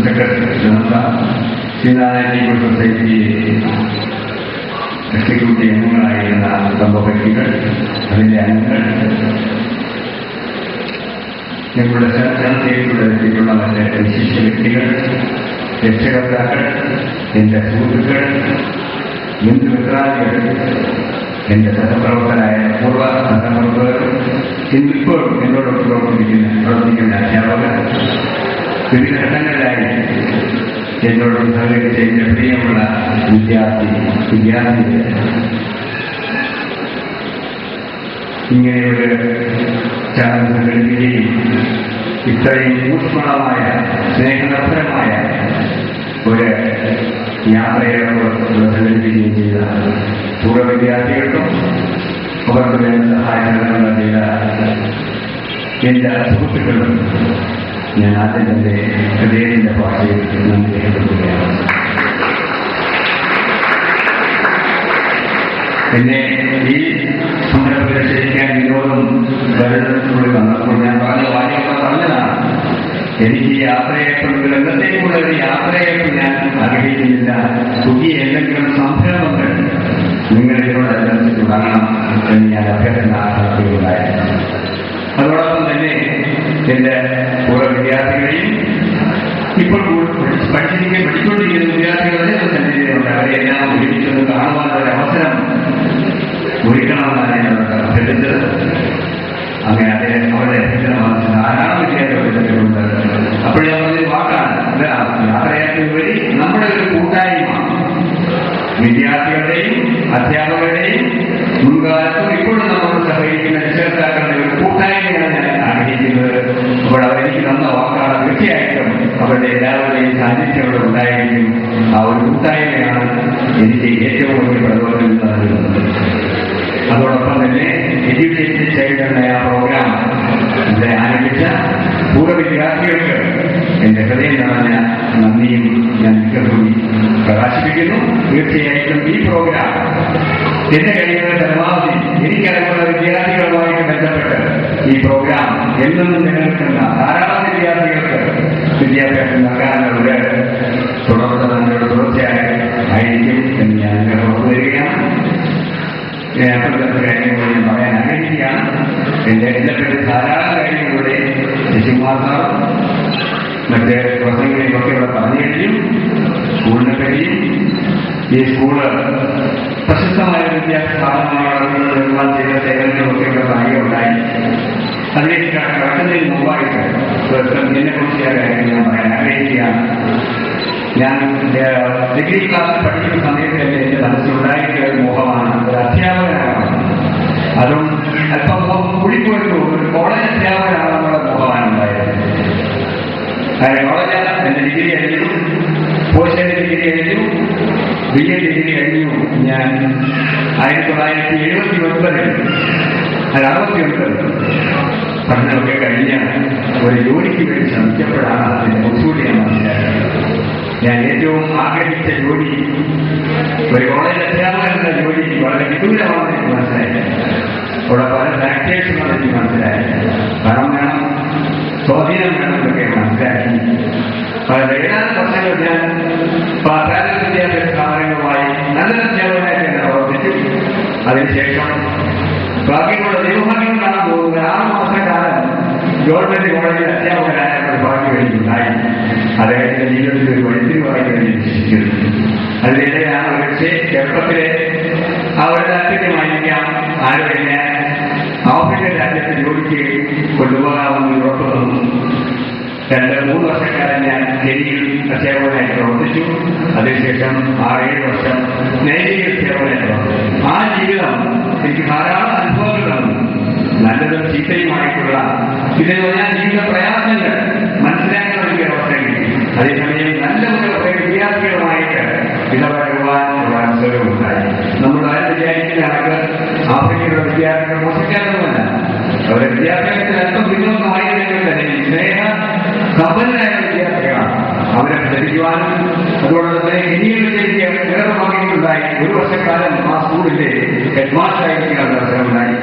Secretary നമ്മുടെ Sreenarayana society executive അംഗങ്ങളായിരുന്ന വ്യക്തികൾ, അതിൻ്റെ അംഗങ്ങൾ, ഞങ്ങളുടെ ചർച്ചയിലൂടെ എത്തിയിട്ടുള്ള മറ്റ് വിശിഷ്ട വ്യക്തികൾ, രക്ഷകർത്താക്കൾ, എൻ്റെ സുഹൃത്തുക്കൾ, ബന്ധുമിത്രാദികൾ, എൻ്റെ സഹപ്രവർത്തകരായ പൂർവ്വ സഹപ്രവർത്തകർ, ഇന്നിപ്പോൾ എന്നോട് പ്രവർത്തിക്കുന്ന അധ്യാപകർ, വിവിധ ഘട്ടങ്ങളിലായി എന്നോട് സഹകരിച്ച എൻ്റെ പ്രിയമുള്ള വിദ്യാർത്ഥികൾ, ഇങ്ങനെ ഒരു ചാനൽ സംഘടിപ്പിക്കുകയും ഇത്രയും ഊഷ്മളമായ സ്നേഹനിർഭരമായ ഒരു യാത്രയെ സംഘടിപ്പിക്കുകയും ചെയ്ത പൂർവ്വ വിദ്യാർത്ഥികൾക്കും അവർക്ക് വേണ്ട സഹായങ്ങൾ ചെയ്ത എൻ്റെ സുഹൃത്തുക്കളും ഞാൻ ആദ്യം തന്നെ ഹൃദയത്തിൻ്റെ ഭാഷയിൽ നന്ദി രേഖപ്പെടുത്തുകയാണ്. എന്നെ ഈ സംരംഭത്തിൽ ക്ഷണിക്കാൻ വിനോദം വരുന്നതിലൂടെ വന്നപ്പോൾ ഞാൻ പറഞ്ഞ വാക്യങ്ങൾ പറഞ്ഞതാണ്. എനിക്ക് ഈ യാത്രയപ്പം രംഗത്തേക്കുള്ള ഒരു യാത്രയപ്പം ഞാൻ ആഗ്രഹിക്കുന്നില്ല. പുതിയ എന്തെങ്കിലും സംരംഭങ്ങൾ നിങ്ങൾ ഇതിനോടനുസരിച്ച് തുടങ്ങണം എന്ന് ഞാൻ അഭ്യർത്ഥന നടത്തുകയുണ്ടായിരുന്നു. അതോടൊപ്പം തന്നെ എൻ്റെ പൂർവ്വ വിദ്യാർത്ഥികളെയും ഇപ്പോൾ പഠിച്ചുകൊണ്ടിരിക്കുന്ന വിദ്യാർത്ഥികളെ സന്നിധിയിലുണ്ട്. അവരെല്ലാം ഒരുമിച്ചൊന്ന് കാണുവാനുള്ള അവസരം ഒരുക്കണമെന്നാണ് ഞാൻ അഭ്യർത്ഥിച്ചത്. അങ്ങനെ അദ്ദേഹം അവരുടെ ധാരാളം വിദ്യാർത്ഥികളുണ്ട്. അപ്പോൾ ഞാൻ പറഞ്ഞൊരു വാക്കാണ്, യാത്രയാത്രയുപരി നമ്മുടെ ഒരു കൂട്ടായ്മ, വിദ്യാർത്ഥികളുടെയും അധ്യാപകരുടെയും മുൻകാലത്തും ഇപ്പോഴും നമ്മളോട് സഹകരിക്കുന്ന രക്ഷകർത്താക്കളുടെ ഒരു കൂട്ടായ്മയാണ് ഞാൻ ആഗ്രഹിക്കുന്നത്. അപ്പോൾ അവരെനിക്ക് തന്ന വാക്കാണ്. തീർച്ചയായിട്ടും അവരുടെ എല്ലാവരുടെയും സാന്നിധ്യം അവിടെ ഉണ്ടായിരിക്കും. ആ ഒരു കൂട്ടായ്മയാണ് എനിക്ക് ഏറ്റവും വലിയ പ്രചോദനം നൽകുന്നത്. അതോടൊപ്പം തന്നെ എഡ്യൂക്കേഷൻ ചൈൽഡ് എന്ന ആ പ്രോഗ്രാം ഇവിടെ ആരംഭിച്ച പൂർവ്വ വിദ്യാർത്ഥികൾക്ക് എൻ്റെ ഹൃദയം നിറഞ്ഞ നന്ദിയും ഞാൻ കൂടി പ്രകാശിപ്പിക്കുന്നു. തീർച്ചയായിട്ടും ഈ പ്രോഗ്രാം എന്റെ കഴിയുന്ന പരമാവധി എനിക്കറിവുള്ള വിദ്യാർത്ഥികളുമായിട്ട് ബന്ധപ്പെട്ട് ഈ പ്രോഗ്രാം എന്നും നിലനിൽക്കുന്ന ധാരാളം വിദ്യാർത്ഥികൾക്ക് വിദ്യാഭ്യാസം നൽകാനുള്ള തുടർച്ചയായിരിക്കും എന്ന് ഞാൻ ഉറപ്പുവരികയാണ്. കാര്യങ്ങൾ പറയാൻ ആഗ്രഹിക്കുകയാണ്. എൻ്റെ ഇതിനെപ്പറ്റി ധാരാളം കാര്യങ്ങളുടെ ശശികുമാർ സാർ മറ്റ് പ്രസംഗങ്ങളിലൊക്കെ ഇവിടെ പറഞ്ഞു കഴിഞ്ഞു. സ്കൂളിനെ പറ്റിയും ഈ സ്കൂള് പ്രശസ്തമായ വിദ്യാഭ്യാസ സ്ഥാപനമായി നിർമ്മാണം ചെയ്ത സേവനങ്ങളൊക്കെ ഇവിടെ പറയുകയുണ്ടായി. അതിലേക്ക് കടക്കുന്നതിന് മുമ്പായിട്ട് ഇതിനെക്കുറിച്ച് കാര്യങ്ങൾ ഞാൻ പറയാൻ ആഗ്രഹിക്കുകയാണ്. ഞാൻ ഡിഗ്രി ക്ലാസ്സിൽ പഠിക്കുന്ന സമയത്ത് തന്നെ എൻ്റെ മനസ്സിലുണ്ടായിട്ടുള്ള ഒരു മോഹമാണ് ഒരു അധ്യാപകനാകണം. അതും അല്പം കൂടിപ്പോയിട്ട് ഒരു കോളേജ് അധ്യാപകനാണെന്നുള്ള മോഹമാണ് ഉണ്ടായത്. കോളേജ് എൻ്റെ ഡിഗ്രി കഴിഞ്ഞു, പോസ്റ്റ് ഡിഗ്രി കഴിഞ്ഞു, BA ഡിഗ്രി കഴിഞ്ഞു. ഞാൻ 1979 പഠനമൊക്കെ കഴിഞ്ഞ ഒരു ജോലിക്ക് വേണ്ടി ശ്രമിച്ചപ്പോഴാണ് അതിൻ്റെ ബുദ്ധിമുട്ട് ഞാൻ മനസ്സിലാക്കിയത്. ഞാൻ ഏറ്റവും ആഗ്രഹിച്ച ജോലി ഒരു കോളേജ് അധ്യാപകൻ എന്ന ജോലി വളരെ വിദൂരമാണെന്ന് എനിക്ക് മനസ്സിലായി. അവിടെ പല ഫാക്ടേഴ്സുകളും എനിക്ക് മനസ്സിലായി. പണം വേണം, സ്വാധീനം വേണമെന്നൊക്കെ മനസ്സിലാക്കി. ഏതാനും വർഷങ്ങൾ ഞാൻ പ്രാഥമിക വിദ്യാഭ്യാസ സ്ഥാപനങ്ങളുമായി നല്ല അധ്യാപകനായിട്ട് തന്നെ പ്രവർത്തിച്ചു. അതിനുശേഷം ബാക്കിയുള്ള ദൈവഭാഗ്യം കാണാൻ പോകുന്ന 6 മാസക്കാലം ഗവൺമെന്റ് കോളേജിൽ അധ്യാപകനായ ഒരു ഭാഗ്യം എനിക്കുണ്ടായി. അദ്ദേഹത്തിന്റെ ജീവിതത്തിൽ ഒരു വഴിത്തിരിവായി ഞാൻ വിശ്വസിക്കുന്നു. അതിനിടെയാണ് ഒരുപക്ഷെ ചെറുപ്പത്തിലെ ആ ഒരു താല്പര്യമായിരിക്കാം ആരോഗ്യ ആഫ്രിക്കൻ രാജ്യത്തെ ജോലിക്ക് കൊണ്ടുപോകാമെന്ന് ഉറപ്പ് തന്നു. 2-3 വർഷക്കാലം ഞാൻ ഡൽഹിയിൽ അധ്യാപകനായി പ്രവർത്തിച്ചു. അതിനുശേഷം 6-7 വർഷം നൈതിക അധ്യാപകനായി പ്രവർത്തിച്ചു. ആ ജീവിതം എനിക്ക് ധാരാളം അനുഭവങ്ങൾ തന്നു. നല്ലതും ചീത്തയുമായിട്ടുള്ള ഇതിന് പറഞ്ഞാൽ ജീവിത പ്രയാസങ്ങൾ മനസ്സിലാക്കാൻ വേണ്ടി അവസരം കിട്ടി. അതേസമയം നല്ല കുറേ വിദ്യാർത്ഥികളുമായിട്ട് ഇടപഴകുവാൻ ഉള്ള അവസരവുമുണ്ടായി. നമ്മൾ ആരും വിചാരിക്കുന്ന ആൾക്ക് ആഫ്രിക്കയിലുള്ള വിദ്യാർത്ഥികൾ മോശിക്കാവുന്നതല്ല. അവരുടെ വിദ്യാഭ്യാസത്തിൽ അല്പം പിന്നോക്കമായിരുന്നെങ്കിൽ തന്നെ സ്നേഹ സമ്പന്നരായ വിദ്യാർത്ഥികളാണ്. അവരെ പഠിക്കുവാനും അതുകൊണ്ട് തന്നെ എനിക്ക് വേറെ ഭാഗ്യങ്ങളുണ്ടായി. 1 വർഷക്കാലം ആ സ്കൂളിന്റെ ഹെഡ് മാസ്റ്ററായിരിക്കാൻ അവസരമുണ്ടായി.